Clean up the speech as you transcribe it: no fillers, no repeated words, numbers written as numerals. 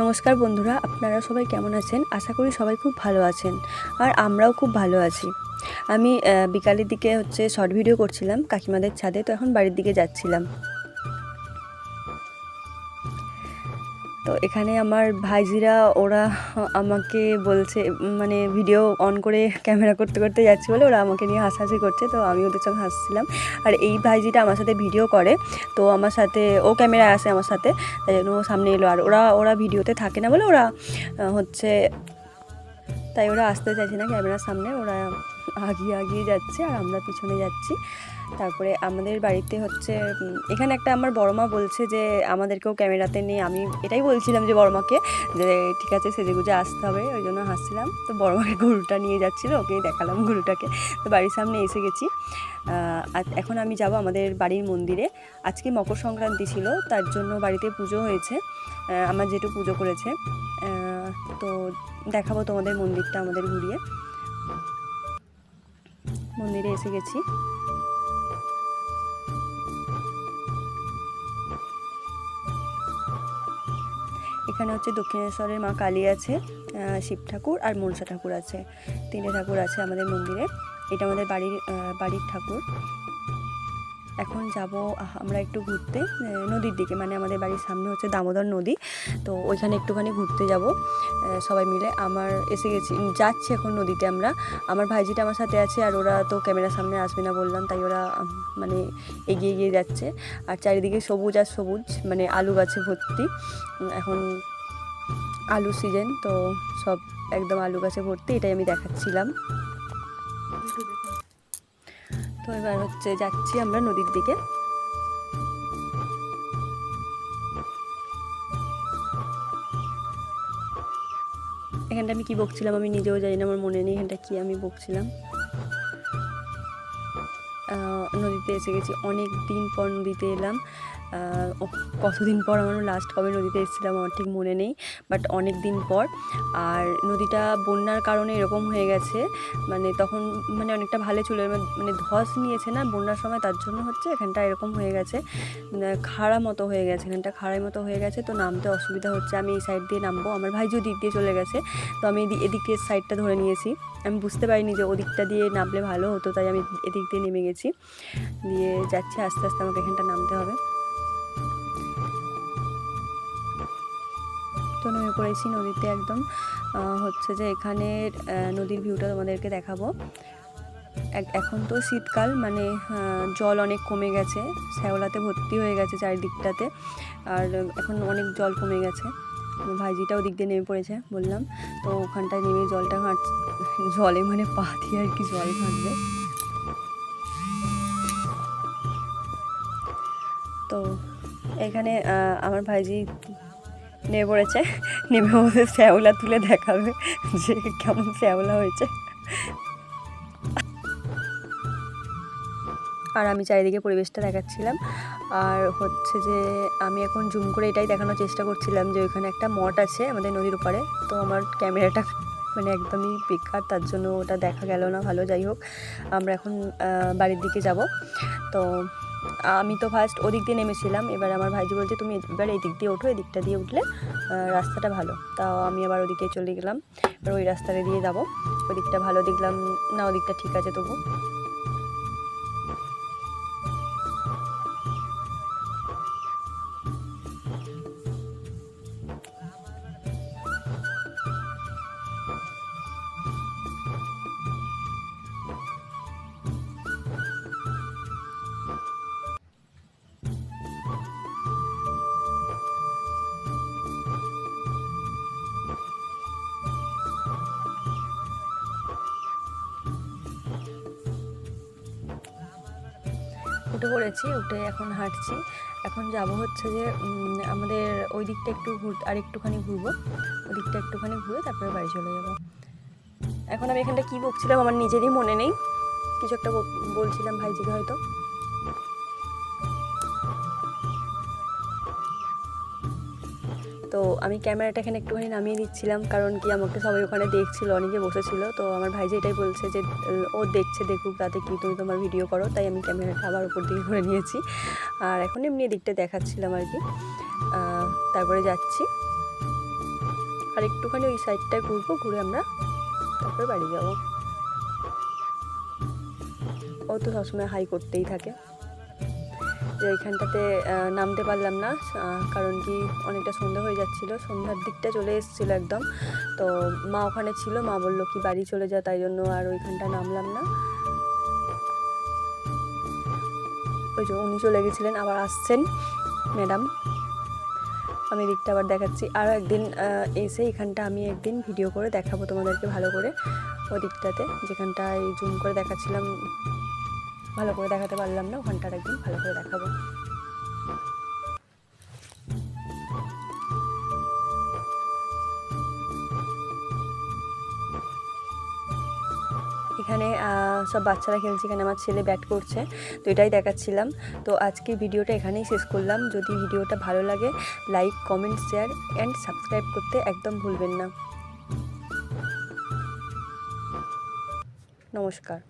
নমস্কার বন্ধুরা, আপনারা সবাই কেমন আছেন? আশা করি সবাই খুব ভালো আছেন আর আমরাও খুব ভালো আছি। আমি বিকালের দিকে শর্ট ভিডিও করছিলাম কাকিমাদের ছাদে, তো এখন বাড়ির দিকে যাচ্ছিলাম। তো এখানে আমার ভাইজিরা ওরা আমাকে বলছে, মানে ভিডিও অন করে ক্যামেরা করতে করতে যাচ্ছি বলে ওরা আমাকে নিয়ে হাসাহাসি করছে, তো আমি ওদের সঙ্গে হাসছিলাম। আর এই ভাইজিটা আমার সাথে ভিডিও করে, তো আমার সাথে ও ক্যামেরা আসে আমার সাথে, তাই জন্য ও সামনে এলো। আর ওরা ভিডিওতে থাকে না বলে ওরা তাই ওরা আসতে চাইছে না ক্যামেরার সামনে, ওরা আগিয়ে যাচ্ছে আর আমরা পিছনে যাচ্ছি। তারপরে আমাদের বাড়িতে এখানে একটা আমার বড়মা বলছে যে আমাদেরকেও ক্যামেরাতে নিয়ে, আমি এটাই বলছিলাম যে বড়মাকে যে ঠিক আছে সেজেগুজে আসতে হবে, ওই জন্য হাসছিলাম। তো বড়মাকে গরুটা নিয়ে যাচ্ছিলো, ওকেই দেখালাম গরুটাকে। তো বাড়ির সামনে এসে গেছি। এখন আমি যাব আমাদের বাড়ির মন্দিরে। আজকে মকর সংক্রান্তি ছিল, তার জন্য বাড়িতে পুজো হয়েছে, আমার জেঠু পুজো করেছে। তো দেখাবো তোমাদের মন্দিরটা আমাদের ঘুরিয়ে। মন্দিরে এসে গেছি। এখানে দক্ষিণেশ্বরের মা কালী আছে, শিব ঠাকুর আর মনসা ঠাকুর আছে, তিনটে ঠাকুর আছে আমাদের মন্দিরে। এটা আমাদের বাড়ির ঠাকুর। এখন যাব আমরা একটু ঘুরতে নদীর দিকে, মানে আমাদের বাড়ির সামনে দামোদর নদী, তো ওইখানে একটুখানি ঘুরতে যাব সবাই মিলে। যাচ্ছি এখন নদীতে আমরা। আমার ভাইজিটা আমার সাথে আছে, আর ওরা তো ক্যামেরার সামনে আসবে না বললাম, তাই ওরা মানে এগিয়ে যাচ্ছে। আর চারিদিকে সবুজ আর সবুজ, মানে আলু গাছে ভর্তি। এখন আলু সিজন, তো সব একদম আলু গাছে ভর্তি, এটাই আমি দেখাচ্ছিলাম। তো এবার যাচ্ছি আমরা নদীর দিকে। এখানটা আমি কি বকছিলাম আমি নিজেও জানি না, আমার মনে নেই এখানটা কি আমি বকছিলাম। নদীতে এসে গেছি, অনেক দিন পর নদীতে এলাম। কতদিন পর, আমার লাস্ট কবে নদীতে এসেছিলাম আমার ঠিক মনে নেই, বাট অনেক দিন পর। আর নদীটা বন্যার কারণে এরকম হয়ে গেছে, মানে তখন অনেকটা ভালো ছিল, মানে ধস নিয়েছে না বন্যার সময়, তার জন্য এখানটা এরকম হয়ে গেছে, খাড়া মতো হয়ে গেছে, এখানটা খাড়াই মতো হয়ে গেছে। তো নামতে অসুবিধা হচ্ছে, আমি এই সাইড দিয়ে নামবো, আমার ভাই যে দিক দিয়ে চলে গেছে, তো আমি এদিক সাইডটা ধরে নিয়েছি। আমি বুঝতে পারিনি যে ওদিকটা দিয়ে নামলে ভালো হতো, তাই আমি এদিক দিয়ে নেমে গেছি, দিয়ে যাচ্ছি আস্তে আস্তে, আমাকে এখানটা নামতে হবে। তো নেমে পড়েছি নদীতে একদম। এখানে নদীর ভিউটা তোমাদেরকে দেখাবো। এখন তো শীতকাল, মানে জল অনেক কমে গেছে, শ্যাওলাতে ভর্তি হয়ে গেছে চারিদিকটাতে, আর এখন অনেক জল কমে গেছে। ভাইজিটাও দিক দিয়ে নেমে পড়েছে বললাম, তো ওখানটায় নেমে জলটা জলে মানে পা দিয়ে আর কি জল ঘাঁটবে। তো এখানে আমার ভাইজি নেমে পড়েছে, নেমে ওদের শ্যাওলা তুলে দেখাবে যে কেমন শ্যাওলা হয়েছে। আর আমি চারিদিকে পরিবেশটা দেখাচ্ছিলাম, আর যে আমি এখন জুম করে এটাই দেখানোর চেষ্টা করছিলাম যে ওইখানে একটা মঠ আছে আমাদের নদীর ওপারে। তো আমার ক্যামেরাটা মানে একদমই বেকার, তার জন্য ওটা দেখা গেল না। ভালো, যাই হোক, আমরা এখন বাড়ির দিকে যাব। তো আমি তো ফার্স্ট ওদিক দিয়ে নেমেছিলাম, এবার আমার ভাইজি বলছে তুমি এবার এই দিক দিয়ে ওঠো, এই দিকটা দিয়ে উঠলে রাস্তাটা ভালো। তাও আমি আবার ওদিকে চলে গেলাম, এবার ওই রাস্তাটা দিয়ে যাবো। ওই দিকটা ভালো দেখলাম না, ওদিকটা ঠিক আছে তবু। উঠে পড়েছি, উঠে এখন হাঁটছি। এখন যাব যে আমাদের ওই দিকটা আর একটুখানি ঘুরবো, ওই দিকটা একটুখানি ঘুরে তারপরে বাড়ি চলে যাব। এখন আমি এখানটা কী বকছিলাম আমার নিজেরই মনে নেই, কিছু একটা বলছিলাম ভাইজিকে হয়তো। তো আমি ক্যামেরাটা এখানে একটুখানি নামিয়ে দিচ্ছিলাম, কারণ কি আমাকে সবাই ওখানে দেখছিল, অনেকে বসেছিল। তো আমার ভাইজি এটাই বলছে যে ও দেখুক, তাতে কি তুমি তোমার ভিডিও করো, তাই আমি ক্যামেরাটা আবার উপর দিকে করে নিয়েছি। আর এখন এমনি দিকটা দেখাচ্ছিলাম আর কি। তারপরে যাচ্ছি। আর একটুখানি ওই সাইডটায় ঘুরবো, ঘুরে আমরা তারপরে বাড়ি যাব। ও তো সবসময় হাই করতেই থাকে। যে ওইখানটাতে নামতে পারলাম না, কারণ কি অনেকটা সন্ধ্যা হয়ে যাচ্ছিলো, সন্ধ্যার দিকটা চলে এসেছিলো একদম। তো মা ওখানে ছিল, মা বললো কি বাড়ি চলে যা, তাই জন্য আর ওইখানটা নামলাম না। ওই যে উনি চলে গেছিলেন, আবার আসছেন ম্যাডাম। আমি দিকটা আবার দেখাচ্ছি, আরও একদিন এসে এখানটা আমি একদিন ভিডিও করে দেখাবো তোমাদেরকে ভালো করে। ওই দিকটাতে যেখানটায় জুম করে দেখাচ্ছিলাম ভালো করে দেখাতে পারলাম না, ওখানটার একদিন ভালো করে দেখাবো। এখানে সব বাচ্চারা খেলছে, এখানে আমার ছেলে ব্যাট করছে, তো এটাই দেখাচ্ছিলাম। তো আজকের ভিডিওটা এখানেই শেষ করলাম। যদি ভিডিওটা ভালো লাগে like, comment, share and subscribe করতে একদম ভুলবেন না। নমস্কার।